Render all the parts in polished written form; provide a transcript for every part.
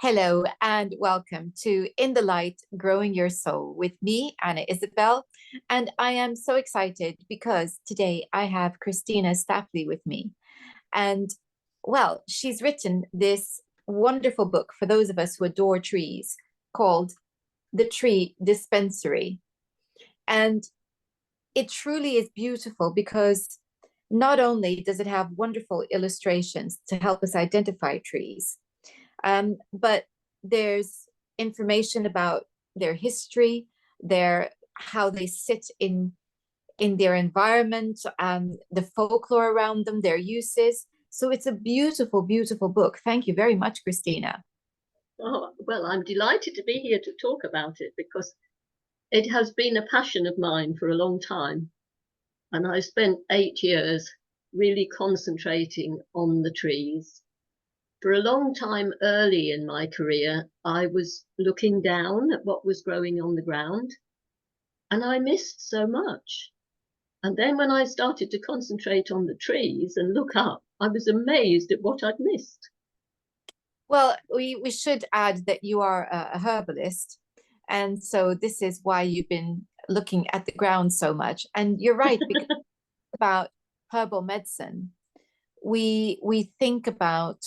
Hello and welcome to In the Light, Growing Your Soul with me, Anna Isabel. And I am so excited because today I have Christina Stapley with me. And well, she's written this wonderful book for those of us who adore trees called The Tree Dispensary. And it truly is beautiful because not only does it have wonderful illustrations to help us identify trees, but there's information about their history, their how they sit in their environment, the folklore around them, their uses. So it's a beautiful, beautiful book. Thank you very much, Christina. Oh, well, I'm delighted to be here to talk about it because it has been a passion of mine for a long time. And I spent 8 years really concentrating on the trees. For a long time early in my career, I was looking down at what was growing on the ground, and I missed so much. And then when I started to concentrate on the trees and look up, I was amazed at what I'd missed. Well, we should add that you are a herbalist. And so this is why you've been looking at the ground so much. And you're right, because about herbal medicine, we think about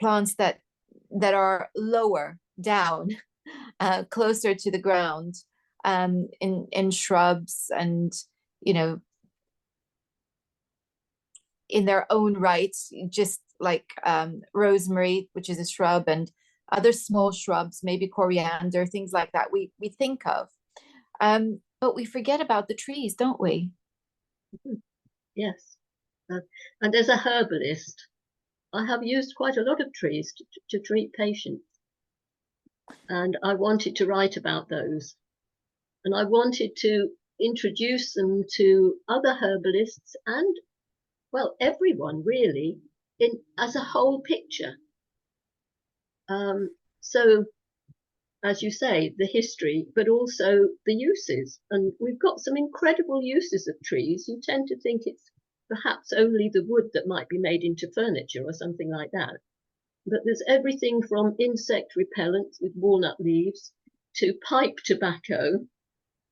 plants that are lower down, closer to the ground, in shrubs and you know in their own rights, just like rosemary, which is a shrub, and other small shrubs, maybe coriander, things like that. We think of, but we forget about the trees, don't we? Yes. Uh, and as a herbalist, I have used quite a lot of trees to treat patients. And I wanted to write about those. And I wanted to introduce them to other herbalists and, well, everyone really, in as a whole picture. So, as you say, the history, but also the uses. And we've got some incredible uses of trees. You tend to think it's perhaps only the wood that might be made into furniture or something like that. But there's everything from insect repellents with walnut leaves to pipe tobacco,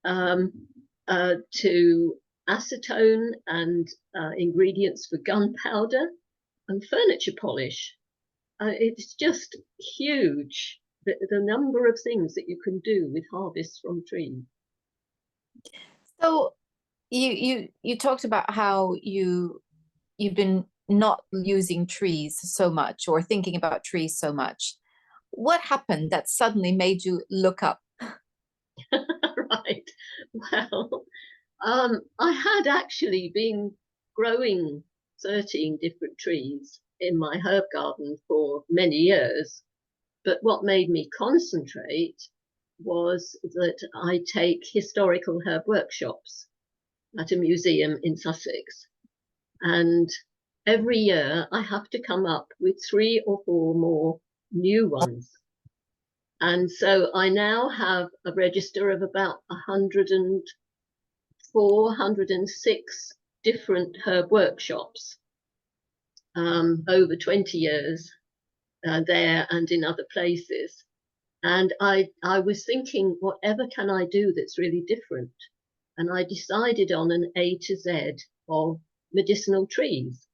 to acetone and ingredients for gunpowder and furniture polish. It's just huge, the number of things that you can do with harvests from trees. So you talked about how you've been not using trees so much or thinking about trees so much. What happened that suddenly made you look up? Right. Well, I had actually been growing 13 different trees in my herb garden for many years. But what made me concentrate was that I take historical herb workshops at a museum in Sussex. And every year I have to come up with 3 or 4 more new ones. And so I now have a register of about 104, 106 different herb workshops over 20 years there and in other places. And I was thinking, whatever can I do that's really different? And I decided on an A to Z of medicinal trees.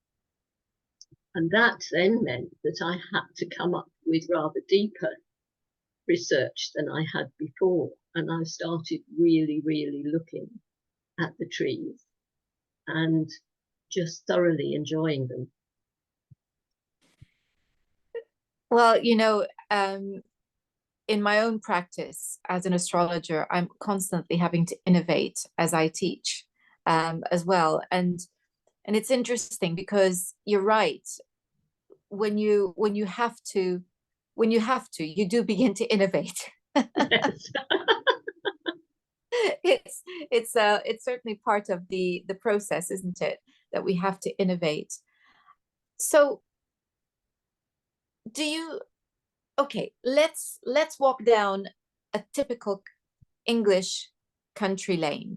And that then meant that I had to come up with rather deeper research than I had before. And I started really, really looking at the trees and just thoroughly enjoying them. Well, in my own practice as an astrologer, I'm constantly having to innovate as I teach, as well. And it's interesting because you're right. When you have to, you do begin to innovate. Yes. It's certainly part of the process, isn't it? That we have to innovate. So do you okay, let's walk down a typical English country lane.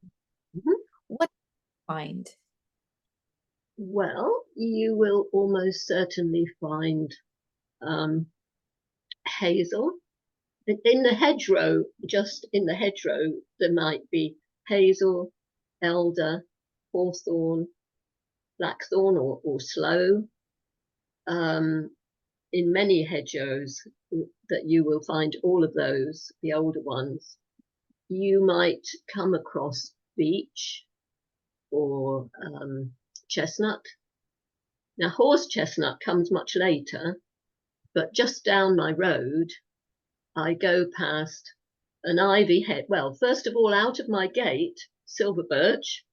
Mhm. What do you find? Well, you will almost certainly find um, hazel. In the hedgerow, just in the hedgerow, there might be hazel, elder, hawthorn, blackthorn, or sloe. In many hedgerows that you will find all of those, the older ones. You might come across beech or chestnut. Now, horse chestnut comes much later, but just down my road, I go past an ivy head. Well, first of all, out of my gate, silver birch,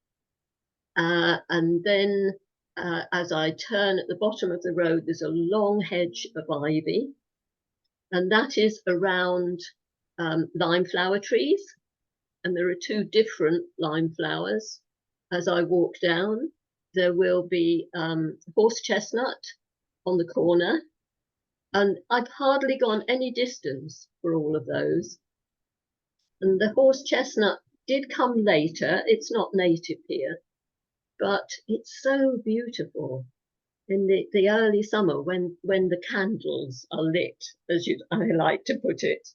and then as I turn at the bottom of the road, there's a long hedge of ivy, and that is around lime flower trees. And there are two different lime flowers. As I walk down, there will be horse chestnut on the corner, and I've hardly gone any distance for all of those. And the horse chestnut did come later. It's not native here, but it's so beautiful in the early summer when the candles are lit, as I like to put it.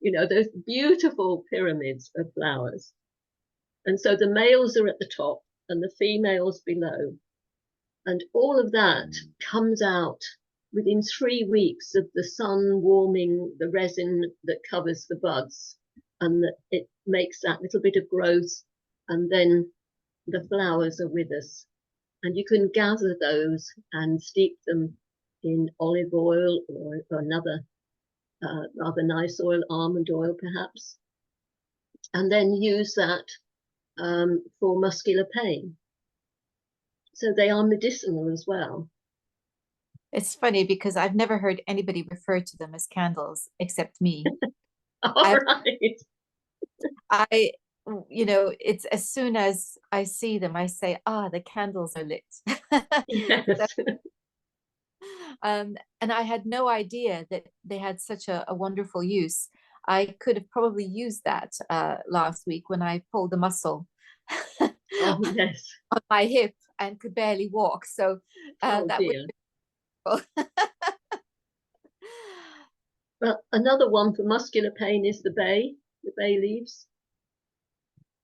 You know, those beautiful pyramids of flowers. And so the males are at the top and the females below. And all of that comes out within 3 weeks of the sun warming the resin that covers the buds. And it makes that little bit of growth. And then the flowers are with us. And you can gather those and steep them in olive oil or another rather nice oil, almond oil perhaps, and then use that for muscular pain. So they are medicinal as well. It's funny because I've never heard anybody refer to them as candles except me. All right. I, it's as soon as I see them, I say, the candles are lit. Yes. And I had no idea that they had such a wonderful use. I could have probably used that last week when I pulled a muscle Oh, yes. on my hip and could barely walk. So that would dear. be But another one for muscular pain is the bay leaves.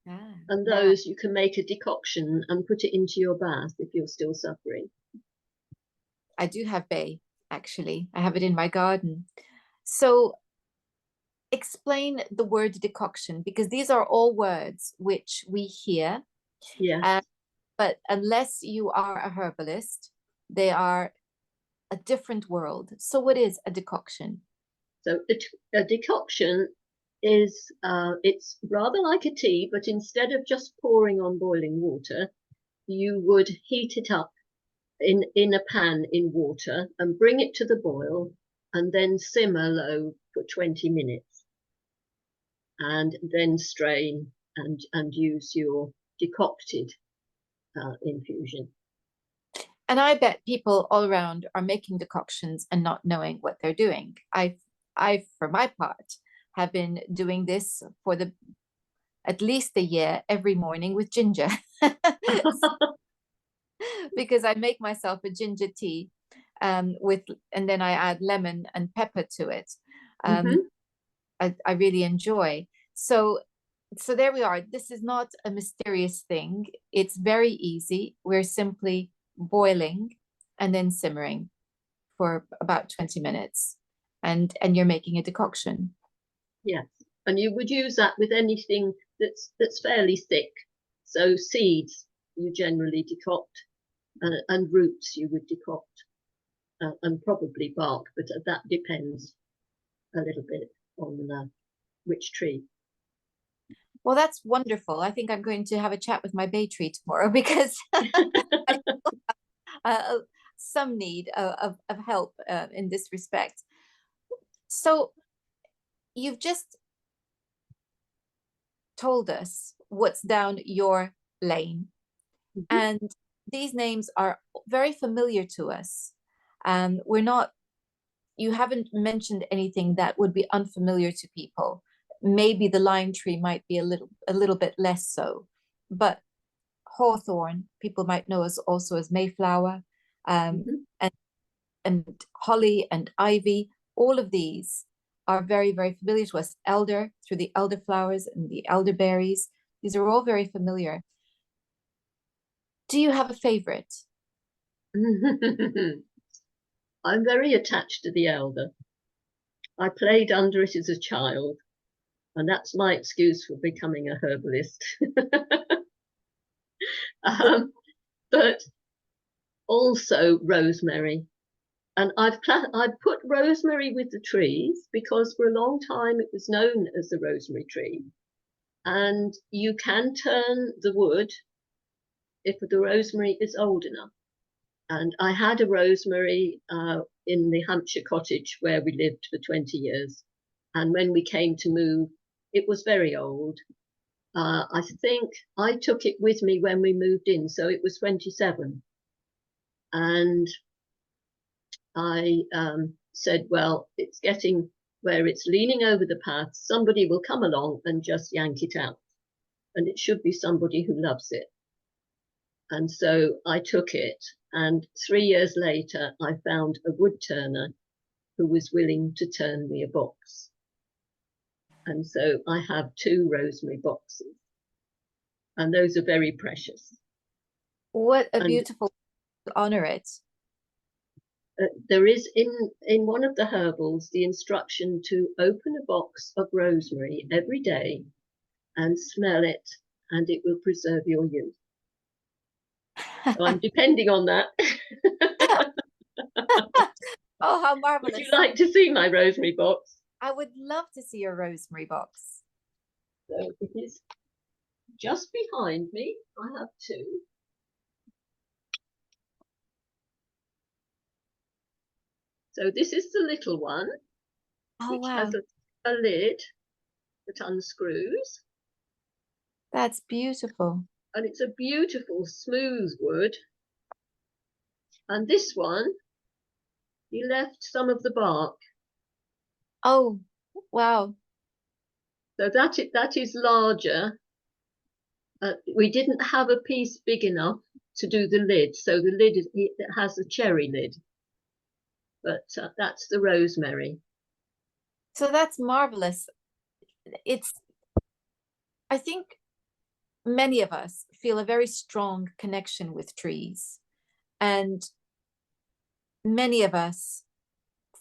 And those you can make a decoction and put it into your bath if you're still suffering. I do have bay, actually. I have it in my garden. So explain the word decoction, because these are all words which we hear. Yes. But unless you are a herbalist, they are a different world. So what is a decoction? So a decoction is, it's rather like a tea, but instead of just pouring on boiling water, you would heat it up in a pan in water and bring it to the boil and then simmer low for 20 minutes and then strain and use your decocted infusion. And I bet people all around are making decoctions and not knowing what they're doing. I, for my part, have been doing this for at least a year every morning with ginger. Because I make myself a ginger tea and then I add lemon and pepper to it. I really enjoy. So there we are. This is not a mysterious thing. It's very easy. We're simply boiling and then simmering for about 20 minutes. And you're making a decoction. Yes. And you would use that with anything that's fairly thick. So seeds you generally decoct, and roots you would decoct, and probably bark, but that depends a little bit on which tree. Well, that's wonderful. I think I'm going to have a chat with my bay tree tomorrow because some need of help in this respect. So you've just told us what's down your lane. And these names are very familiar to us. You haven't mentioned anything that would be unfamiliar to people. Maybe the lime tree might be a little bit less so, but hawthorn, people might know us also as mayflower, and holly and ivy. All of these are very, very familiar to us. Elder, through the elderflowers and the elderberries. These are all very familiar. Do you have a favorite? I'm very attached to the elder. I played under it as a child, and that's my excuse for becoming a herbalist. But also rosemary. And I've put rosemary with the trees because for a long time it was known as the rosemary tree. And you can turn the wood if the rosemary is old enough. And I had a rosemary in the Hampshire cottage where we lived for 20 years. And when we came to move, it was very old. I think I took it with me when we moved in, so it was 27. And I said, well, it's getting where it's leaning over the path. Somebody will come along and just yank it out. And it should be somebody who loves it. And so I took it. And 3 years later, I found a wood turner who was willing to turn me a box. And so I have 2 rosemary boxes. And those are very precious. What a beautiful to honor it. There is in one of the herbals the instruction to open a box of rosemary every day and smell it, and it will preserve your youth. So I'm depending on that. Oh, how marvelous. Would you like to see my rosemary box? I would love to see your rosemary box. So it is just behind me. I have 2. So this is the little one, which has a lid that unscrews. That's beautiful. And it's a beautiful smooth wood. And this one, you left some of the bark. Oh, wow. So that is larger. We didn't have a piece big enough to do the lid. So the lid it has a cherry lid. But that's the rosemary. So that's marvelous. I think many of us feel a very strong connection with trees. And many of us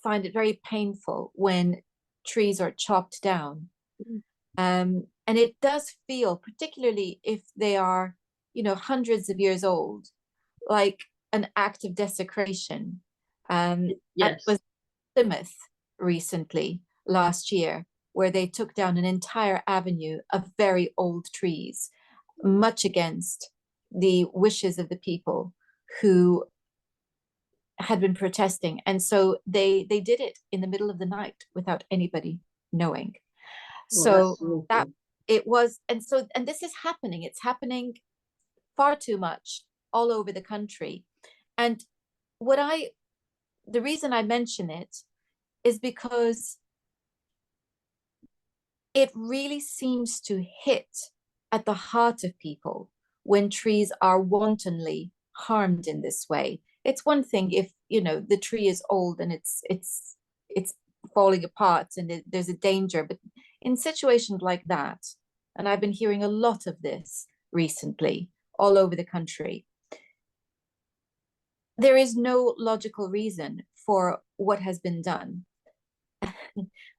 find it very painful when trees are chopped down. And it does feel, particularly if they are, hundreds of years old, like an act of desecration. Yes. It was Plymouth recently, last year, where they took down an entire avenue of very old trees, much against the wishes of the people who had been protesting. And so they did it in the middle of the night without anybody knowing. So that it was, and this is happening. It's happening far too much all over the country. And the reason I mention it is because it really seems to hit at the heart of people when trees are wantonly harmed in this way. It's one thing if, the tree is old and it's falling apart and there's a danger, but in situations like that, and I've been hearing a lot of this recently all over the country, there is no logical reason for what has been done.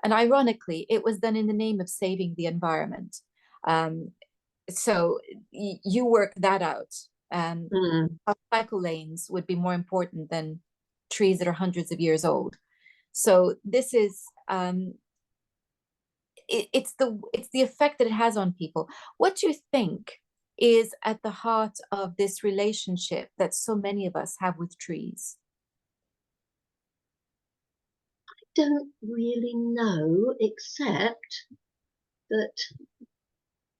And ironically, it was done in the name of saving the environment. So you work that out. Cycle lanes would be more important than trees that are hundreds of years old. So this is it's the effect that it has on people. What do you think is at the heart of this relationship that so many of us have with trees? I don't really know, except that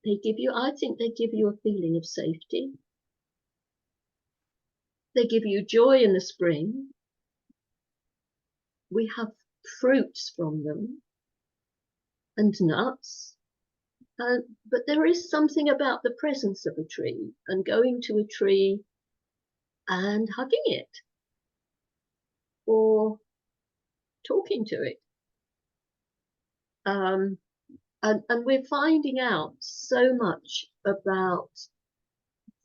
I think they give you a feeling of safety. They give you joy in the spring. We have fruits from them and nuts. But there is something about the presence of a tree and going to a tree and hugging it or talking to it. and we're finding out so much about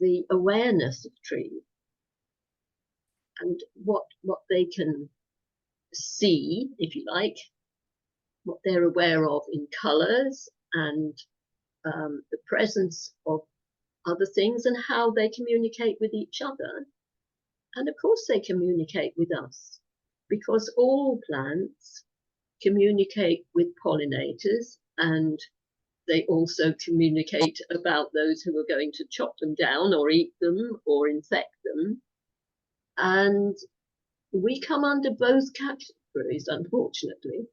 the awareness of trees and what they can see, if you like, what they're aware of in colours and the presence of other things and how they communicate with each other. And of course they communicate with us, because all plants communicate with pollinators, and they also communicate about those who are going to chop them down or eat them or infect them. And we come under both categories, unfortunately.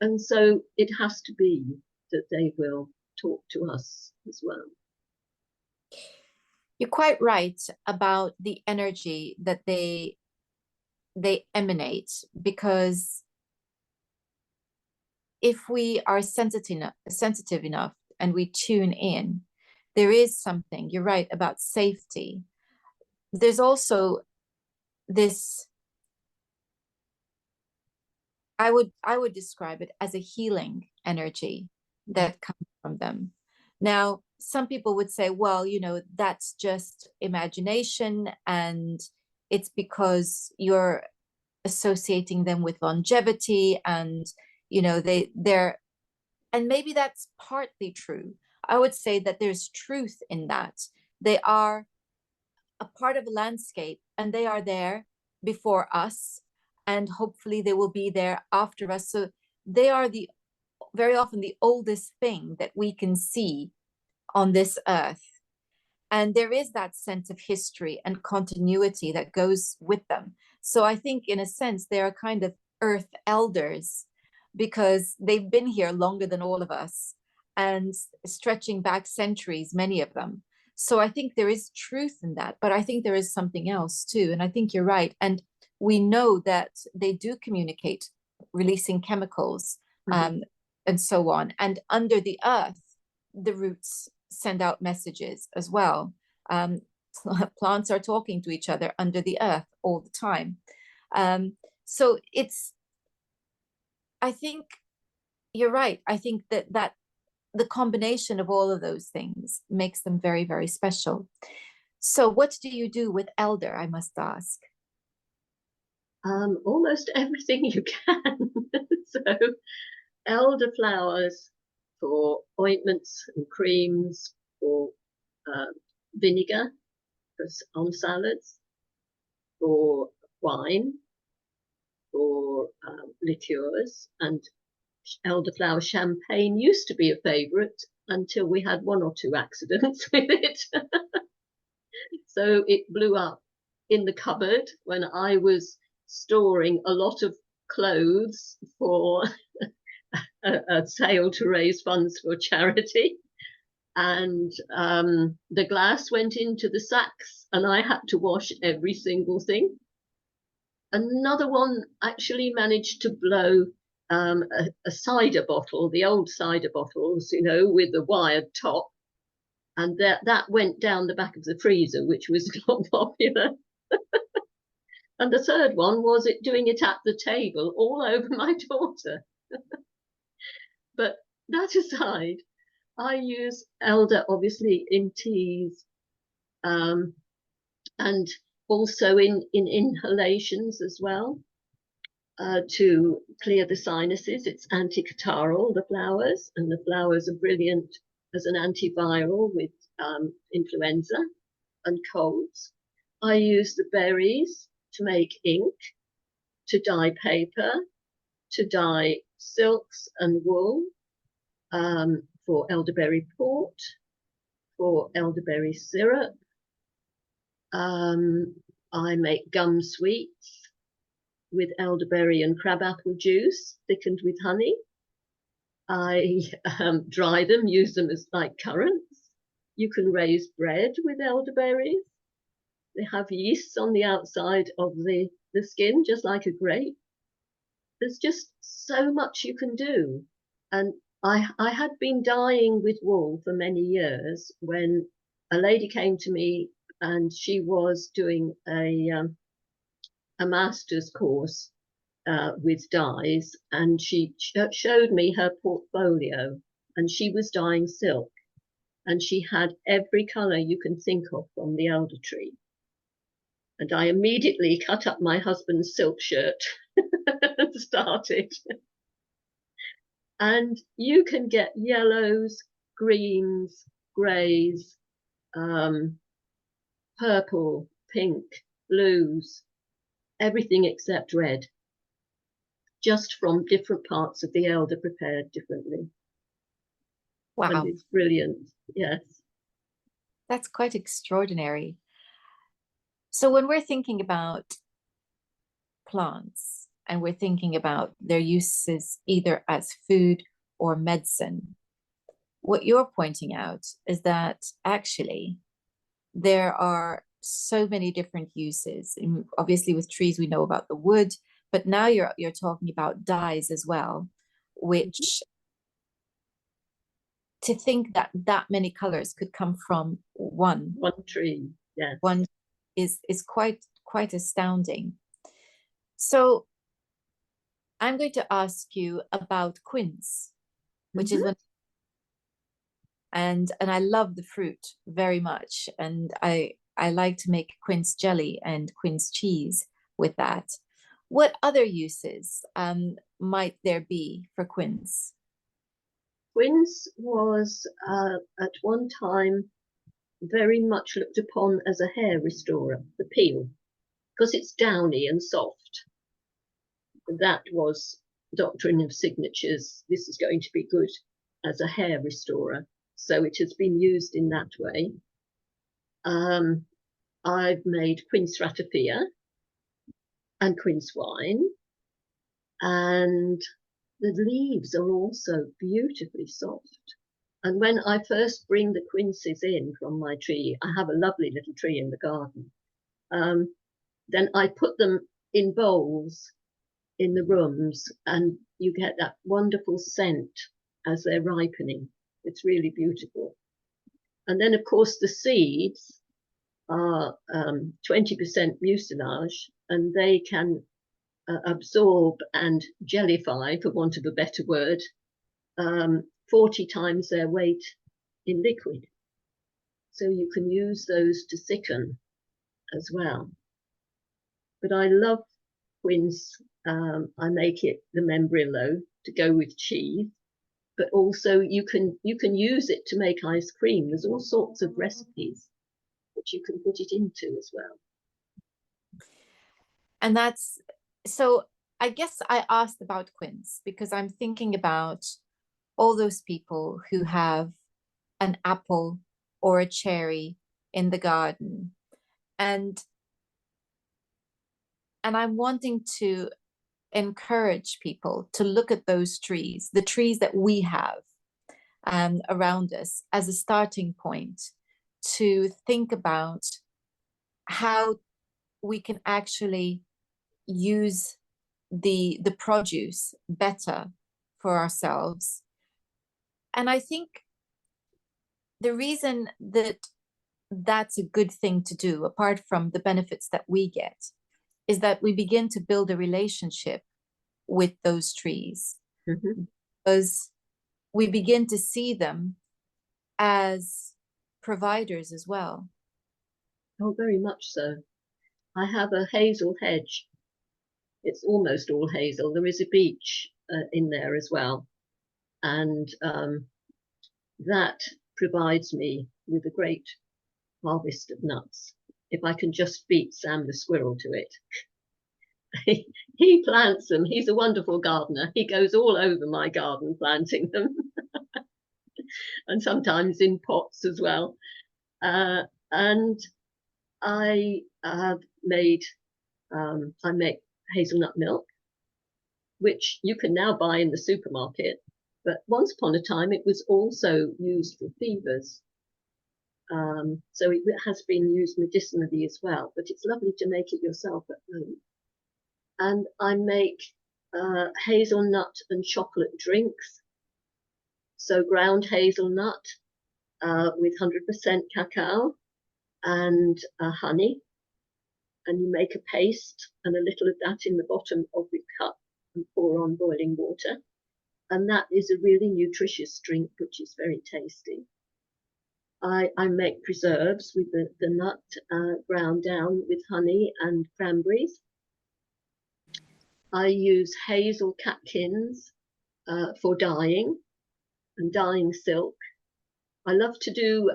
And so it has to be that they will talk to us as well. You're quite right about the energy that they emanate, because if we are sensitive enough and we tune in, there is something, you're right, about safety. There's also this, I would describe it as a healing energy that comes from them. Now, some people would say, well, that's just imagination, and it's because you're associating them with longevity, and they're and maybe that's partly true. I would say that there's truth in that. They are a part of a landscape, and they are there before us, and hopefully they will be there after us. So they are very often the oldest thing that we can see on this earth. And there is that sense of history and continuity that goes with them. So I think in a sense, they're kind of earth elders, because they've been here longer than all of us, and stretching back centuries, many of them. So I think there is truth in that, but I think there is something else too. And I think you're right. And we know that they do communicate, releasing chemicals, and so on. And under the earth, the roots send out messages as well. Plants are talking to each other under the earth all the time. So I think you're right. I think that the combination of all of those things makes them very, very special. So what do you do with elder, I must ask? Almost everything you can. So elderflowers for ointments and creams, for vinegar on salads, for wine, for liqueurs, and elderflower champagne used to be a favourite until we had one or two accidents with it. So it blew up in the cupboard when I was storing a lot of clothes for a sale to raise funds for charity. And the glass went into the sacks, and I had to wash every single thing. Another one actually managed to blow a cider bottle, the old cider bottles, with the wired top, and that went down the back of the freezer, which was not popular. And the third one was doing it at the table, all over my daughter. But that aside, I use elder obviously in teas, and also in inhalations as well, to clear the sinuses. It's anti-catarrhal, the flowers, and the flowers are brilliant as an antiviral with influenza and colds. I use the berries to make ink, to dye paper, to dye silks and wool, for elderberry port, for elderberry syrup. I make gum sweets with elderberry and crabapple juice thickened with honey. I dry them, use them as like currants. You can raise bread with elderberries. They have yeasts on the outside of the skin, just like a grape. There's just so much you can do. And I had been dyeing with wool for many years when a lady came to me, and she was doing a master's course with dyes, and she showed me her portfolio, and she was dyeing silk, and she had every colour you can think of from the elder tree. And I immediately cut up my husband's silk shirt and started. And you can get yellows, greens, greys, purple, pink, blues, everything except red, just from different parts of the elder prepared differently. Wow. And it's brilliant. Yes. That's quite extraordinary. So when we're thinking about plants and we're thinking about their uses either as food or medicine, what you're pointing out is that actually there are so many different uses. And obviously with trees, we know about the wood, but now you're talking about dyes as well, which to think that that many colors could come from one tree, yes, one is quite astounding. So I'm going to ask you about quince, which is one, and I love the fruit very much, and I like to make quince jelly and quince cheese with that. What other uses might there be for quince? Quince was at one time very much looked upon as a hair restorer, the peel, because it's downy and soft. That was doctrine of signatures. This is going to be good as a hair restorer. So it has been used in that way. I've made quince ratafia and quince wine, and the leaves are also beautifully soft. And when I first bring the quinces in from my tree, I have a lovely little tree in the garden, then I put them in bowls in the rooms, and you get that wonderful scent as they're ripening. It's really beautiful. And then, of course, the seeds are 20% mucilage, and they can absorb and jellify, for want of a better word, 40 times their weight in liquid. So you can use those to thicken as well. But I love quince. I make it the membrillo to go with cheese, but also you can use it to make ice cream. There's all sorts of recipes which you can put it into as well. And that's so I guess I asked about quince because I'm thinking about all those people who have an apple or a cherry in the garden, and I'm wanting to encourage people to look at those trees, the trees that we have around us, as a starting point to think about how we can actually use the produce better for ourselves. And I think the reason that that's a good thing to do, apart from the benefits that we get, is that we begin to build a relationship with those trees, because we begin to see them as providers as well. Oh, very much so. I have a hazel hedge. It's almost all hazel. There is a beech in there as well. And that provides me with a great harvest of nuts, if I can just beat Sam the squirrel to it. He plants them. He's a wonderful gardener. He goes all over my garden planting them, and sometimes in pots as well. And I have made, I make hazelnut milk, which you can now buy in the supermarket. But once upon a time, it was also used for fevers. So it has been used medicinally as well, but it's lovely to make it yourself at home. And I make hazelnut and chocolate drinks. So ground hazelnut with 100% cacao and honey, and you make a paste and a little of that in the bottom of the cup and pour on boiling water. And that is a really nutritious drink, which is very tasty. I make preserves with the nut ground down with honey and cranberries. I use hazel catkins for dyeing and dyeing silk. I love to do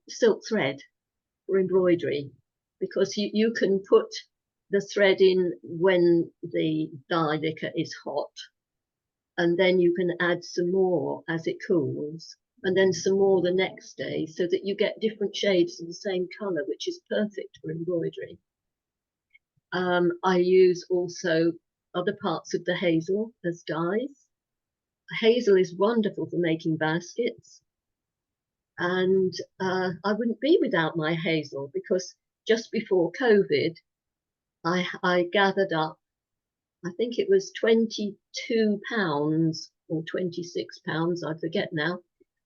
silk thread for embroidery, because you can put the thread in when the dye liquor is hot, and then you can add some more as it cools, and then some more the next day, so that you get different shades of the same color, which is perfect for embroidery. I use also other parts of the hazel as dyes. Hazel is wonderful for making baskets. And I wouldn't be without my hazel, because just before COVID, I gathered up, I think it was 22 pounds or 26 pounds, I forget now,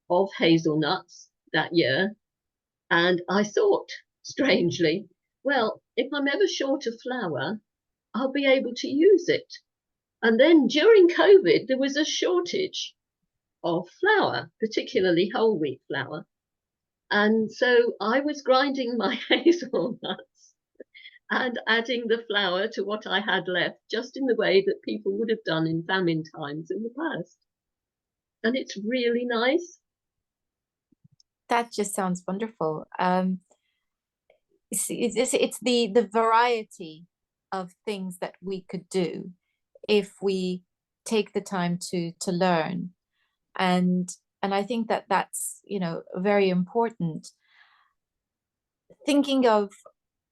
of hazelnuts that year. And I thought, strangely, well, if I'm ever short of flour, I'll be able to use it. And then during COVID, there was a shortage of flour, particularly whole wheat flour. And so I was grinding my hazelnuts and adding the flour to what I had left, just in the way that people would have done in famine times in the past. And it's really nice. That just sounds wonderful. It's the variety of things that we could do if we take the time to learn, and I think that that's, you know, very important. Thinking of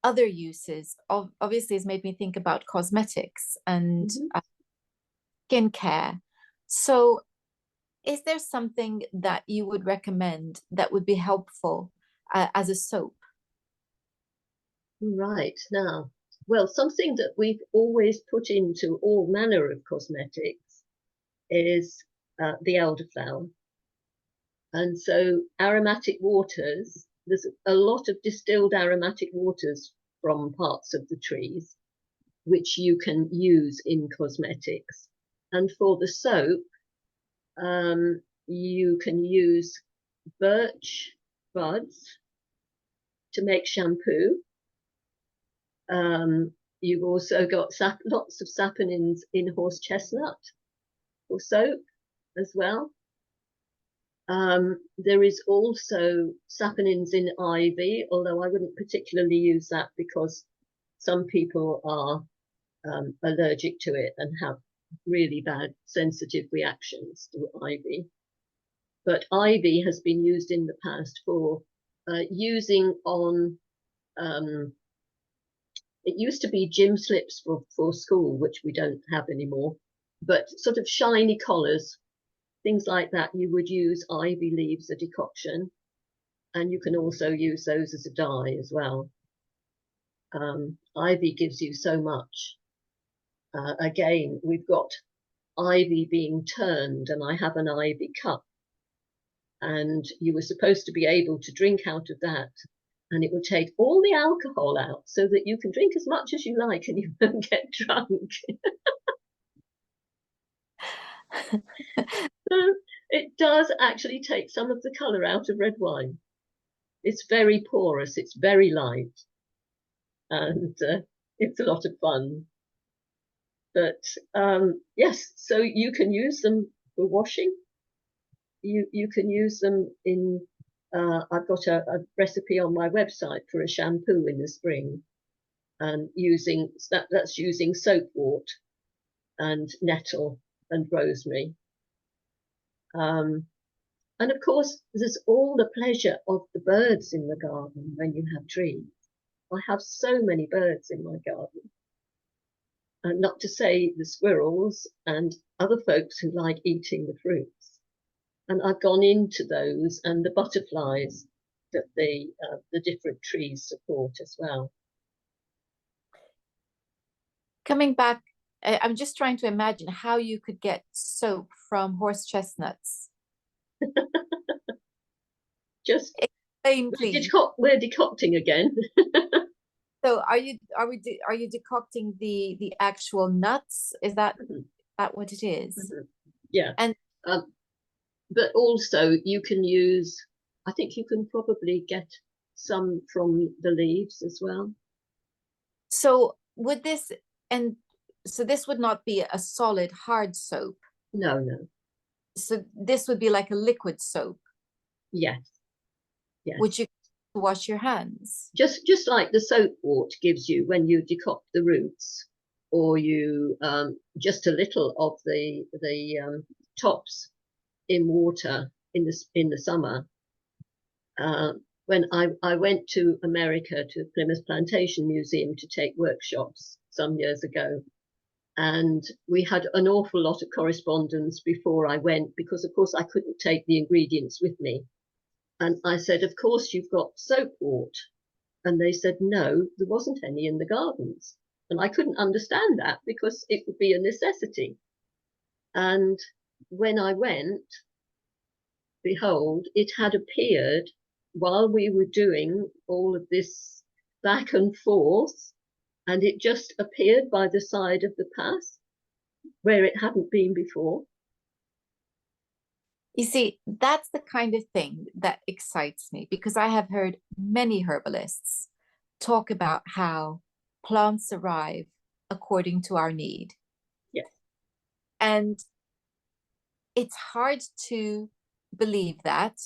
other uses of, obviously, has made me think about cosmetics and skincare. So is there something that you would recommend that would be helpful as a soap? Right. Now, well, something that we've always put into all manner of cosmetics is the elderflower. And so aromatic waters, there's a lot of distilled aromatic waters from parts of the trees, which you can use in cosmetics. And for the soap, you can use birch buds to make shampoo. You've also got lots of saponins in horse chestnut for soap as well. There is also saponins in ivy, although I wouldn't particularly use that because some people are allergic to it and have really bad sensitive reactions to ivy. But ivy has been used in the past for using on, it used to be gym slips for school, which we don't have anymore, but sort of shiny collars, things like that. You would use ivy leaves, a decoction, and you can also use those as a dye as well. Ivy gives you so much. Again, we've got ivy being turned, and I have an ivy cup, and you were supposed to be able to drink out of that, and it will take all the alcohol out so that you can drink as much as you like and you won't get drunk. So it does actually take some of the colour out of red wine. It's very porous, it's very light, and it's a lot of fun. But yes, so you can use them for washing. You can use them in, I've got a recipe on my website for a shampoo in the spring, and that's using soapwort and nettle and rosemary. And of course, there's all the pleasure of the birds in the garden when you have trees. I have so many birds in my garden. And not to say the squirrels and other folks who like eating the fruits. And I've gone into those and the butterflies that the different trees support as well. Coming back, I'm just trying to imagine how you could get soap from horse chestnuts. Just Explain, please. we're decocting again. So are you decocting the actual nuts? Is Mhm, that what it is? mhm. Yeah. And Um, but also you can use, I think you can probably get some from the leaves as well. so would this and so this would not be a solid hard soap. No, no. So this would be like a liquid soap, Yes, which yes. you can wash your hands. Just like the soap wort gives you when you decoct the roots, or you just a little of the tops in water in the summer. When I went to America to Plymouth Plantation Museum to take workshops some years ago, and we had an awful lot of correspondence before I went because, of course, I couldn't take the ingredients with me. And I said, "Of course, you've got soap wort." And they said, "No, there wasn't any in the gardens." And I couldn't understand that because it would be a necessity. And when I went, behold, it had appeared while we were doing all of this back and forth, and it just appeared by the side of the path where it hadn't been before. You see, that's the kind of thing that excites me because I have heard many herbalists talk about how plants arrive according to our need. Yes, And it's hard to believe that.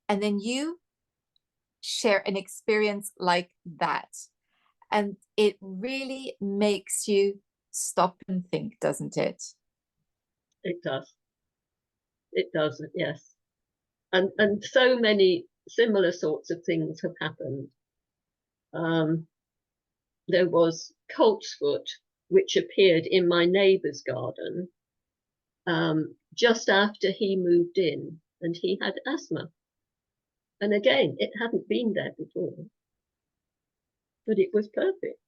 And then you share an experience like that. And it really makes you stop and think, doesn't it? it does. It does, yes. And so many similar sorts of things have happened. Um, there was coltsfoot, which appeared in my neighbour's garden just after he moved in, and he had asthma. And again, it hadn't been there before, but it was perfect.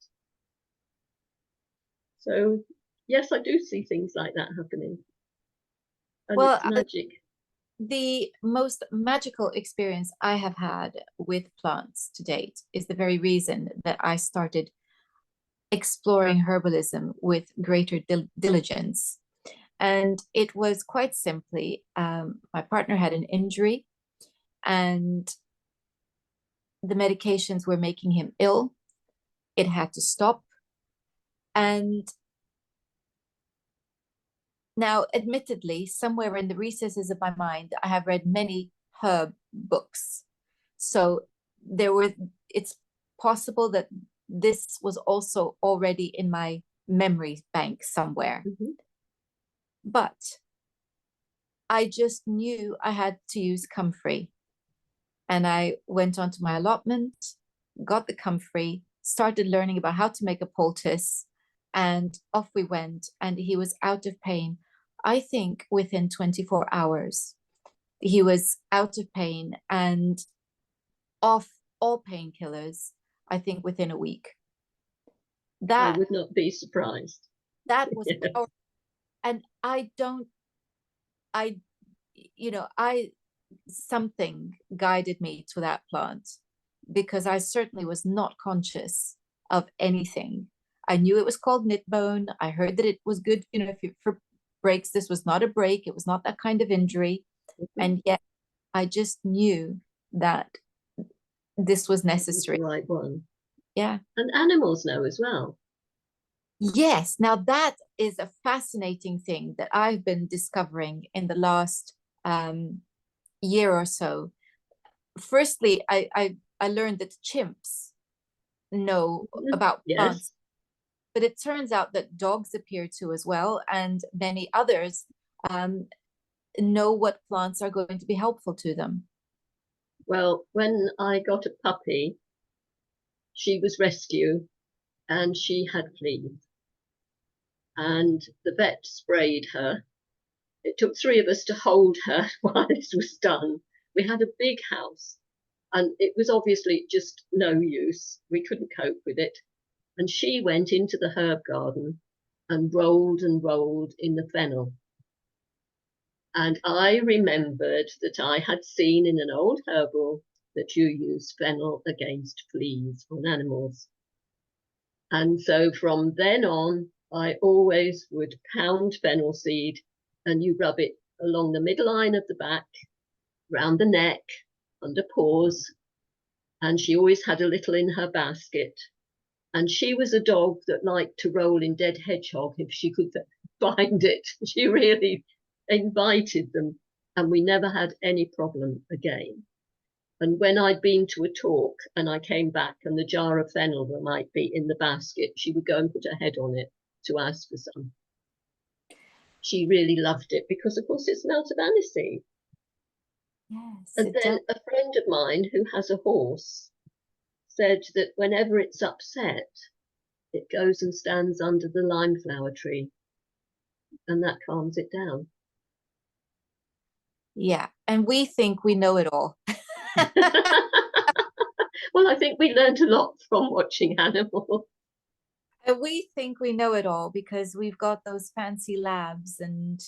So, yes, I do see things like that happening, and Well, it's magic. the most magical experience I have had with plants to date is the very reason that I started exploring herbalism with greater diligence. And it was quite simply my partner had an injury, and the medications were making him ill. It had to stop. And now, admittedly, somewhere in the recesses of my mind, I have read many herb books. So there were, it's possible that this was also already in my memory bank somewhere. Mm-hmm. But I just knew I had to use comfrey. And I went onto my allotment, got the comfrey, started learning about how to make a poultice, and off we went. And he was out of pain. I think within 24 hours, he was out of pain and off all painkillers, I think within a week. I That would not be surprised. that was Yes. powerful. And I don't, I, I something guided me to that plant because I certainly was not conscious of anything. I knew it was called knit bone. I heard that it was good, if you, for breaks. This was not a break. It was not that kind of injury. Mhm. And yet I just knew that this was It was the necessary. right one. Yeah. And animals know as well. Yes. Now that is a fascinating thing that I've been discovering in the last year or so. Firstly, I learned that chimps know Mhm. about plants, Yes. but it turns out that dogs appear to as well, and many others um, know what plants are going to be helpful to them. Well, when I got a puppy, she was rescue and she had fleas. And the vet sprayed her. It took three of us to hold her while this was done. We had a big house and it was obviously just no use. We couldn't cope with it. And she went into the herb garden and rolled in the fennel. And I remembered that I had seen in an old herbal that you use fennel against fleas on animals. And so from then on, I always would pound fennel seed, and you rub it along the midline of the back, round the neck, under paws. And she always had a little in her basket. And she was a dog that liked to roll in dead hedgehog if she could find it. She really invited them, and we never had any problem again. And when I'd been to a talk and I came back and the jar of fennel that might be in the basket, she would go and put her head on it to ask for some. She really loved it because, of course, it smelt of aniseed. Yes, And it then does. a friend of mine who has a horse said that whenever it's upset, it goes and stands under the lime flower tree, and that calms it down. Yeah, and we think we know it all. Well, I think we learned a lot from watching Hannibal. And we think we know it all because we've got those fancy labs and,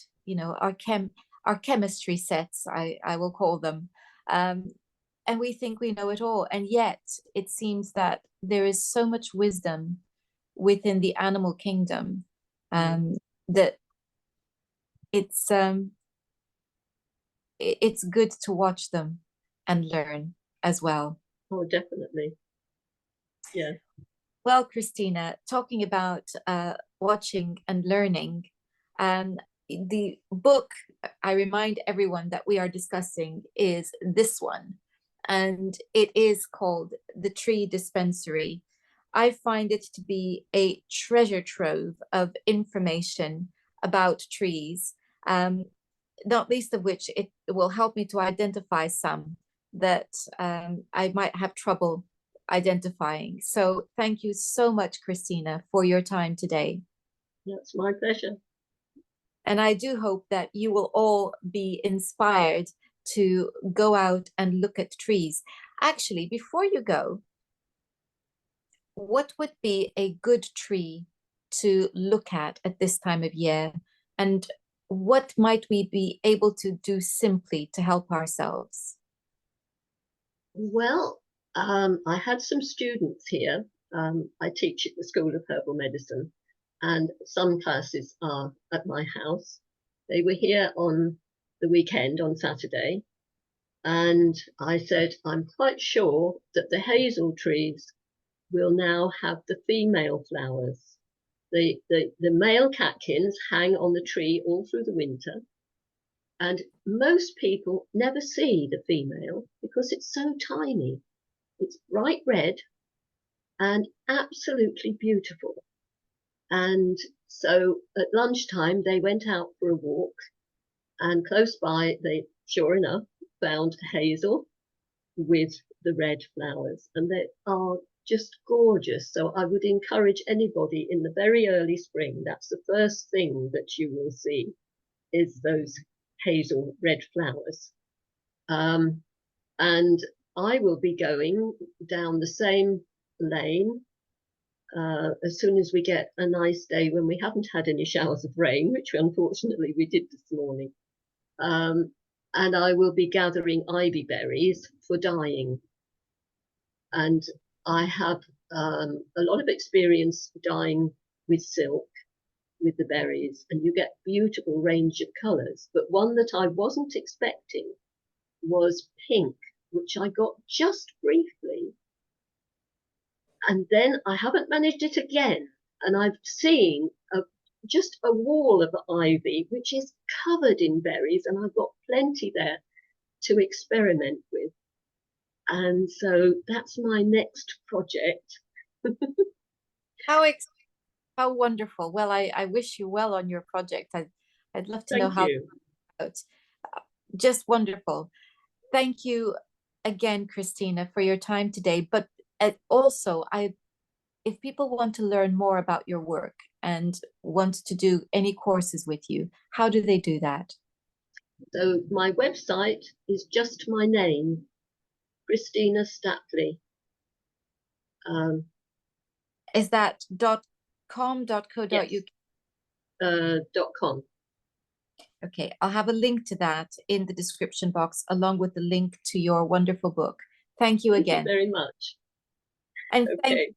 our chemistry sets, I will call them. Um, and we think we know it all. And yet it seems that there is so much wisdom within the animal kingdom, that it's it's good to watch them and learn as well. Oh, definitely. Yeah. Well, Christina, talking about watching and learning, the book I remind everyone that we are discussing is this one, and it is called The Tree Dispensary. I find it to be a treasure trove of information about trees, um, not least of which it will help me to identify some that I might have trouble identifying. So thank you so much, Christina, for your time today. That's my pleasure. And I do hope that you will all be inspired to go out and look at trees. Actually, before you go, what would be a good tree to look at this time of year? And what might we be able to do simply to help ourselves? Well, I had some students here. I teach at the School of Herbal Medicine, and some classes are at my house. They were here on the weekend, on Saturday, and I said, I'm quite sure that the hazel trees will now have the female flowers. The male catkins hang on the tree all through the winter, and most people never see the female because it's so tiny. It's bright red and absolutely beautiful. And so at lunchtime, they went out for a walk, and close by, they sure enough found hazel with the red flowers, and they are just gorgeous. So I would encourage anybody in the very early spring, that's the first thing that you will see, is those hazel red flowers. And I will be going down the same lane as soon as we get a nice day when we haven't had any showers of rain, which unfortunately we did this morning. And I will be gathering ivy berries for dyeing. And I have a lot of experience dyeing with silk, with the berries, and you get beautiful range of colours. But one that I wasn't expecting was pink, which I got just briefly. And then I haven't managed it again. And I've seen just a wall of ivy, which is covered in berries, and I've got plenty there to experiment with. And so that's my next project. How ex how wonderful. Well, I wish you well on your project. I'd love to know Thank how you. it's just wonderful. Thank you again, Christina, for your time today. But also, if people want to learn more about your work and want to do any courses with you, how do they do that? So my website is just my name, Christina Stapley. Is that .com.co.uk? Yes, .com. Okay, I'll have a link to that in the description box, along with the link to your wonderful book. Thank you Thank you again. very much. And Okay.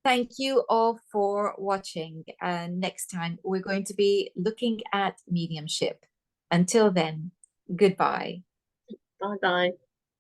Thank you all for watching. And next time, we're going to be looking at mediumship. Until then, goodbye. Bye bye.